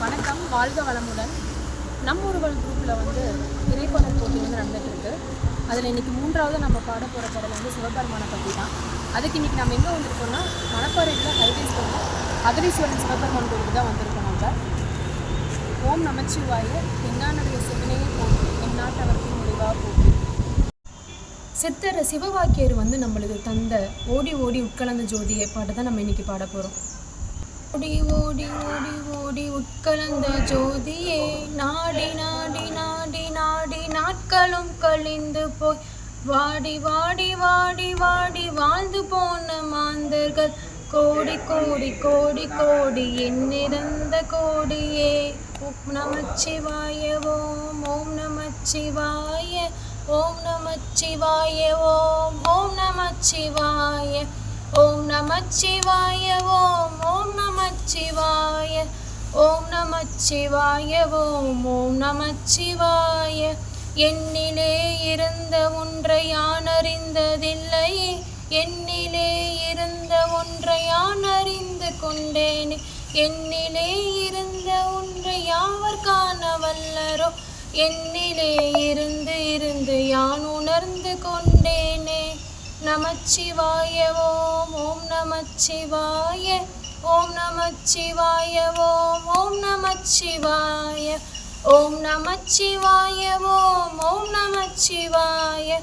வணக்கம், வாழ்க வளமுடன். நம்ம ஒருவன் குரூப்பில் திரைப்பாடல் போட்டி நடந்துகிட்ருக்கு. அதில் இன்றைக்கி 3வது நம்ம பாட போகிற பாடல் சிவபெருமானை பற்றி தான். அதுக்கு இன்றைக்கி நம்ம எங்கே வந்திருக்கோம்னா, மணப்பாறையில் ஹைவேஸ் அகரீஸ்வரன் சிவபெருமான் கோவிலுக்கு தான் வந்திருக்கோம். நம்ம ஓம் நமச்சிவாய என்னானுடைய சிவனையை போட்டு எந்நாட்டவர்க்கும் முடிவாக போட்டு சித்தர் சிவவாக்கியர் நம்மளுக்கு தந்த ஓடி ஓடி உட்கலந்த ஜோதியை பாட்டை தான் நம்ம இன்றைக்கி பாட போகிறோம். ஓடி ஓடி ஓடி ஓடி உட்கலந்த ஜோதியே, நாடி நாடி நாடி நாடி நாட்களும் கழிந்து போய் வாடி வாடி வாடி வாடி வாழ்ந்து போன மாந்தர்கள் கோடி கோடி கோடி கோடி எண்ணிறந்த கோடியே. ஓம் நமச்சிவாய ஓம் ஓம் நமச்சிவாய ஓம் நமச்சிவாய ஓம் ஓம் நமச்சிவாய ஓம் நமச்சிவாய ஓம் ஓம் நமச்சிவாய ஓம் நமச்சிவாய ஓம் ஓம் நமச்சிவாய. என்னிலே இருந்த ஒன்றை யான் அறிந்ததில்லை, என்னிலே இருந்த ஒன்றை யான் அறிந்து கொண்டேனே. என்னிலே இருந்த ஒன்றை யாவர் காண வல்லரோ, என்னிலே இருந்து இருந்து யான் உணர்ந்து கொண்டேனே. நமச்சிவாய ஓம் ஓம் நமச்சிவாய ஓம் நமச்சிவாய ஓம் ஓம் நமச்சிவாய ஓம் நமச்சிவாய ஓம் ஓம் நமச்சிவாய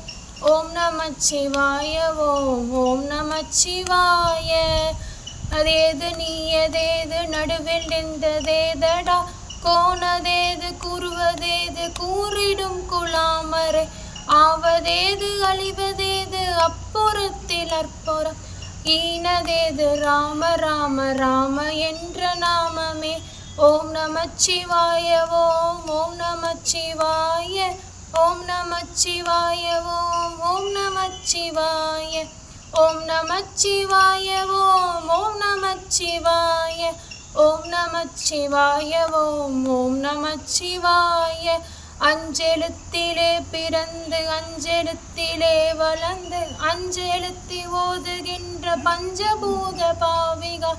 ஓம் நமச்சிவாய ஓம் ஓம் நமச்சிவாய. அதேது நீயதேது நடுவில் நின்றதேதடா, கோணதேது கூறுவதேது கூறிடும் குலாமரை, ஆவதேது அழிவதேது அப்புறத்தில் அற்புறம், ஈனதேது ராம ராம ராம என்ற நாமமே. ஓம் நமச்சிவாய ஓம் ஓம் நமச்சிவாய ஓம் நமச்சிவாய ஓம் ஓம் நமச்சிவாய ஓம் நமச்சிவாய ஓம் ஓம் நமச்சிவாய ஓம் நமச்சிவாய ஓம் ஓம் நமச்சிவாய. அஞ்செழுத்திலே பிறந்து அஞ்செழுத்திலே வளர்ந்து அஞ்செழுத்தி ஓதுகின்ற பஞ்சபூத பாவிகா,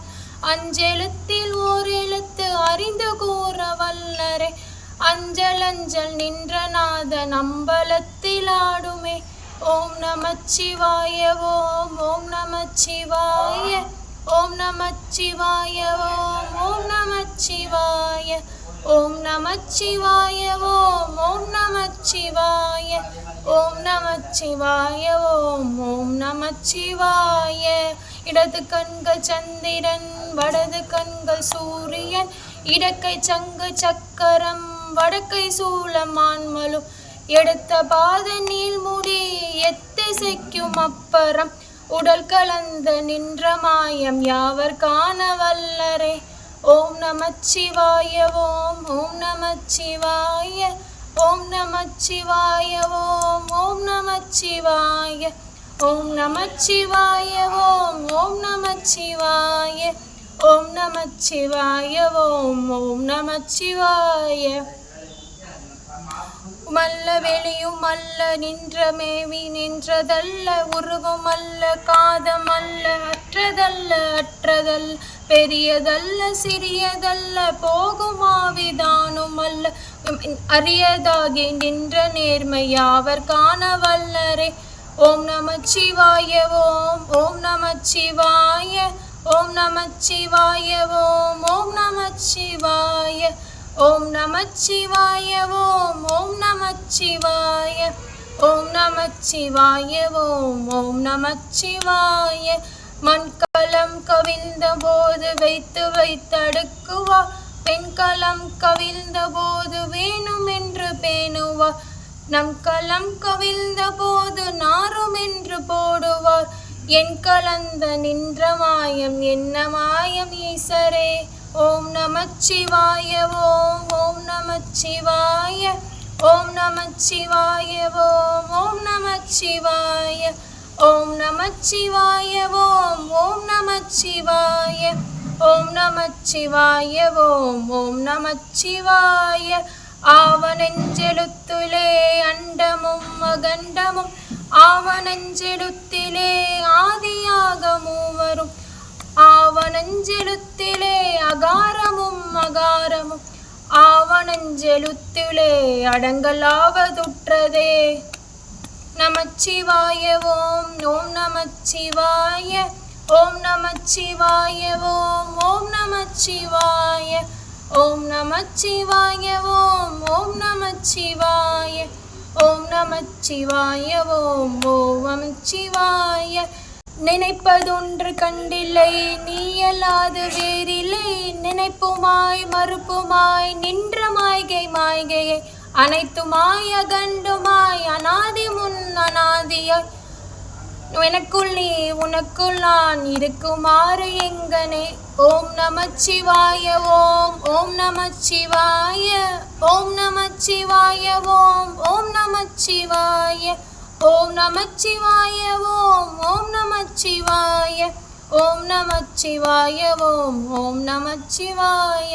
அஞ்செழுத்தில் ஓர் எழுத்து அறிந்து கூற வல்லரே. அஞ்சல் அஞ்சல் நின்ற நாதன் அம்பலத்தில் ஆடுமே. ஓம் நமச்சிவாய ஓம் ஓம் நமச்சிவாய ஓம் நமச்சிவாய ஓம் ஓம் நமச்சிவாய ஓம் நமச்சிவாய ஓம் ஓம் நமச்சிவாய ஓம் நமச்சிவாய ஓம் ஓம் நமச்சிவாய. இடது கண்கள் சந்திரன், வடது கண்கள் சூரியன், இடக்கை சங்கு சக்கரம், வடக்கை சூலம் ஆன்மலும், எடுத்த பாத நீள்முடி எத்திசைக்கும் அப்பறம், உடல் கலந்த நின்ற மாயம் யாவர் காண வல்லரே. ஓம் நமச்சிவாய ஓம் ஓம் நமச்சிவாய ஓம் நமச்சிவாய ஓம் ஓம் நமச்சிவாய ஓம் நமச்சிவாய ஓம் ஓம் நமச்சிவாய ஓம் நமச்சிவாய ஓம் ஓம் நமச்சிவாய. மல்ல வெளியும் அல்ல நின்ற மேவி நின்றதல்ல, உருவம் அல்ல காதமல்ல அற்றதல்ல அற்றதல்ல, பெரியதல்ல சிறியதல்ல போகும் ஆவிதானும் அல்ல, அரியதாகி நின்ற நேர்மை யாவர் காண வல்லரே. ஓம் நமச்சிவாய ஓம் ஓம் நமச்சிவாய ஓம் நமச்சிவாய ஓம் ஓம் நமச்சிவாய ஓம் நமச்சிவாய ஓம் ஓம் நமச்சிவாய ஓம் நமச்சிவாய ஓம் ஓம் நமச்சிவாய. மண்கலம் கவிழ்ந்த போது வைத்து வைத்தடுக்குவா, பெண்கலம் கவிழ்ந்த போது வேணும் என்று பேணுவார், நம் களம் கவிழ்ந்த போது நாரும் என்று போடுவார், என் கலந்த நின்ற மாயம் என்ன மாயம் ஈசரே. ஓம் நமச்சிவாய ஓம் ஓம் நமச்சிவாய ஓம் நமச்சிவாய ஓம் ஓம் நமச்சிவாய ஓம் நமச்சிவாய ஓம் ஓம் நமச்சிவாய ஓம் நமச்சிவாய ஓம் ஓம் நமச்சிவாய. ஆவனெஞ்செழுத்திலே அண்டமும் அகண்டமும், ஆவனெஞ்செழுத்திலே ஆதியாக மூவரும், ஆவனெஞ்செழுத்திலே அகாரமும் அகாரமும், நெஞ்செழுத்திலே அடங்கலாவதுற்றதே. நமச்சிவாய ஓம் ஓம் நமச்சிவாய ஓம் நமச்சிவாய ஓம் ஓம் நமச்சிவாய ஓம் நமச்சிவாய ஓம் ஓம் நமச்சிவாய ஓம் நமச்சிவாய ஓம் ஓம் நமச்சிவாய. நினைப்பதொன்று கண்டில்லை நீயல்லாது வேறில்லை, நினைப்புமாய் மறுப்புமாய் நின்ற மாய்கை மாய்கையை அனைத்துமாய் அகண்டுமாய் அநாதி முன் அநாதியாய் எனக்குள் நீ உனக்குள் நான் இருக்குமாறு எங்கனே. ஓம் நமச்சிவாய ஓம் ஓம் நமச்சிவாய ஓம் நமச்சிவாய ஓம் ஓம் நமச்சிவாய ஓம் நமச்சிவாய ஓம் ஓம் நமச்சிவாய ஓம் நமச்சிவாய ஓம் ஓம் நமச்சிவாய.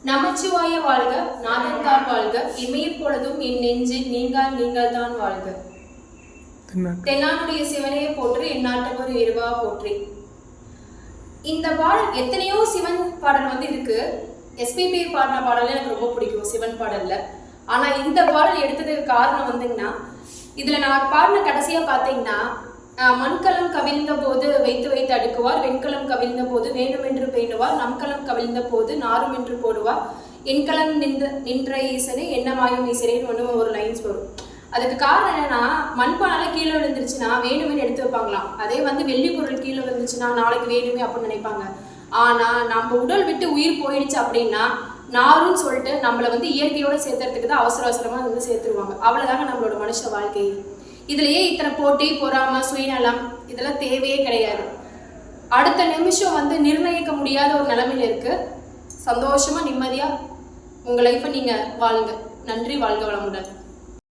நமச்சிவாய வாழ்க, நாதன்தான் வாழ்க, இமையப் பொழுதும் என் நெஞ்சில் நீங்கள் நீங்கள் தான் வாழ்க. தென்னாடுடைய சிவனையை போற்றி, என் நாட்டவர் இருவா போற்றி. இந்த பாடல் எத்தனையோ சிவன் பாடல் இருக்கு. எஸ்பிபி பாடின பாடல் எனக்கு ரொம்ப பிடிக்கும் சிவன் பாடல்ல. ஆனா இந்த பாடல் எடுத்ததுக்கு காரணம் இதுல நான் பாடின கடைசியா பாத்தீங்கன்னா, மண்கலம் கவிழ்ந்த போது வைத்து வைத்து அடுக்குவார், வெண்கலம் கவிழ்ந்த போது வேண்டுமென்று பேணுவார், நம்கலம் கவிழ்ந்த போது நாரும் என்று போடுவார், எண்கலம் நின்ற ஈசனே என்னமாயும் ஈசனேன்னு ஒரு லைன்ஸ் வரும். அதுக்கு காரணம் என்னன்னா, மண்பானால கீழே விழுந்துருச்சுன்னா வேணுமே எடுத்து வைப்பாங்களாம். அதே வெள்ளி பொருள் கீழே விழுந்துச்சுன்னா நாளைக்கு வேணுமே அப்படின்னு நினைப்பாங்க. ஆனா நம்ம உடல் விட்டு உயிர் போயிடுச்சு அப்படின்னா நாருன்னு சொல்லிட்டு நம்மளை இயற்கையோட சேர்த்துறதுக்கு தான் அவசர அவசரமா சேர்த்துருவாங்க. அவ்வளவுதாங்க நம்மளோட மனுஷ வாழ்க்கை. இதுலயே இத்தனை போட்டி பொறாம சுயநலம் இதெல்லாம் தேவையே கிடையாது. அடுத்த நிமிஷம் நிர்ணயிக்க முடியாத ஒரு நிலைமையில இருக்கு. சந்தோஷமா நிம்மதியா உங்க லைஃபை நீங்க வாழுங்க. நன்றி. வாழ்க வளமுடன்.